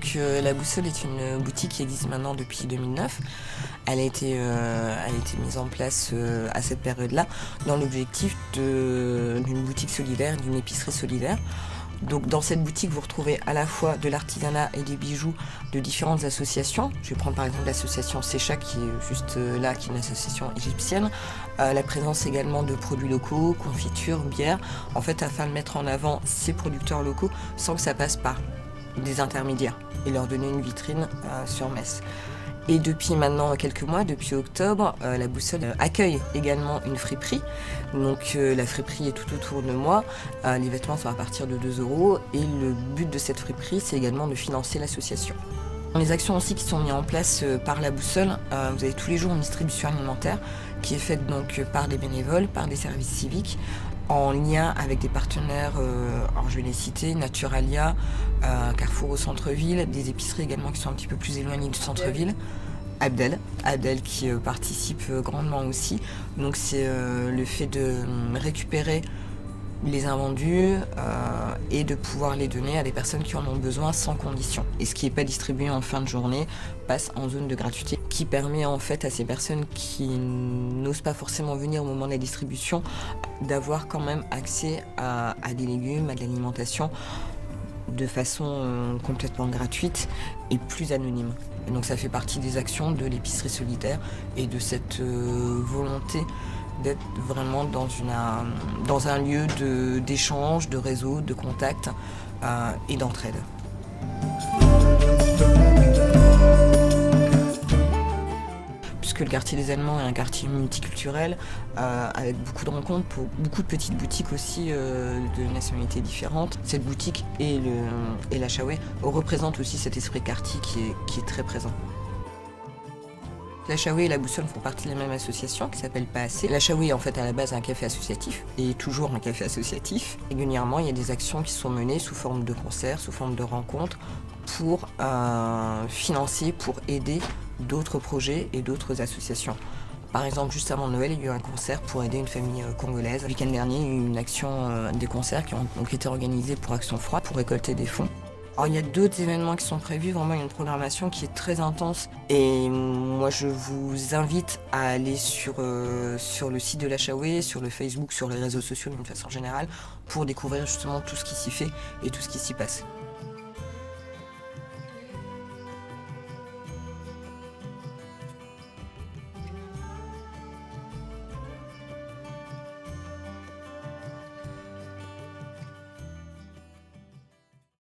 Donc la Boussole est une boutique qui existe maintenant depuis 2009. Elle a été mise en place à cette période-là dans l'objectif d'une boutique solidaire, d'une épicerie solidaire. Donc dans cette boutique, vous retrouvez à la fois de l'artisanat et des bijoux de différentes associations. Je vais prendre par exemple l'association Secha qui est juste là, qui est une association égyptienne. La présence également de produits locaux, confitures, bières, en fait afin de mettre en avant ces producteurs locaux sans que ça passe par des intermédiaires et leur donner une vitrine sur Metz. Et depuis maintenant quelques mois, depuis octobre, la Boussole accueille également une friperie. Donc la friperie est tout autour de moi. Les vêtements sont à partir de 2 € et le but de cette friperie, c'est également de financer l'association. Les actions aussi qui sont mises en place par la Boussole, vous avez tous les jours une distribution alimentaire qui est faite donc par des bénévoles, par des services civiques, en lien avec des partenaires, alors je vais les citer, Naturalia, Carrefour au centre-ville, des épiceries également qui sont un petit peu plus éloignées du centre-ville, Abdel qui participe grandement aussi. Donc c'est le fait de récupérer les invendus et de pouvoir les donner à des personnes qui en ont besoin sans condition. Et ce qui n'est pas distribué en fin de journée passe en zone de gratuité, qui permet en fait à ces personnes qui n'osent pas forcément venir au moment de la distribution d'avoir quand même accès à des légumes, à de l'alimentation de façon complètement gratuite et plus anonyme. Et donc ça fait partie des actions de l'épicerie solidaire et de cette volonté d'être vraiment dans un lieu d'échange, de réseau, de contact et d'entraide. Puisque le quartier des Allemands est un quartier multiculturel, avec beaucoup de rencontres pour beaucoup de petites boutiques aussi de nationalités différentes. Cette boutique et la Chaoué représentent aussi cet esprit quartier qui est très présent. La Chaoué et la Boussole font partie de la même association qui s'appelle Pas Assez. La Chaoué est en fait à la base un café associatif et toujours un café associatif. Régulièrement, il y a des actions qui sont menées sous forme de concerts, sous forme de rencontres pour financer, pour aider d'autres projets et d'autres associations. Par exemple, juste avant Noël, il y a eu un concert pour aider une famille congolaise. Le week-end dernier, il y a eu une action, des concerts qui ont donc été organisés pour Action Froide, pour récolter des fonds. Alors, il y a d'autres événements qui sont prévus, vraiment il y a une programmation qui est très intense et moi je vous invite à aller sur le site de la Chaoué, sur le Facebook, sur les réseaux sociaux d'une façon générale pour découvrir justement tout ce qui s'y fait et tout ce qui s'y passe.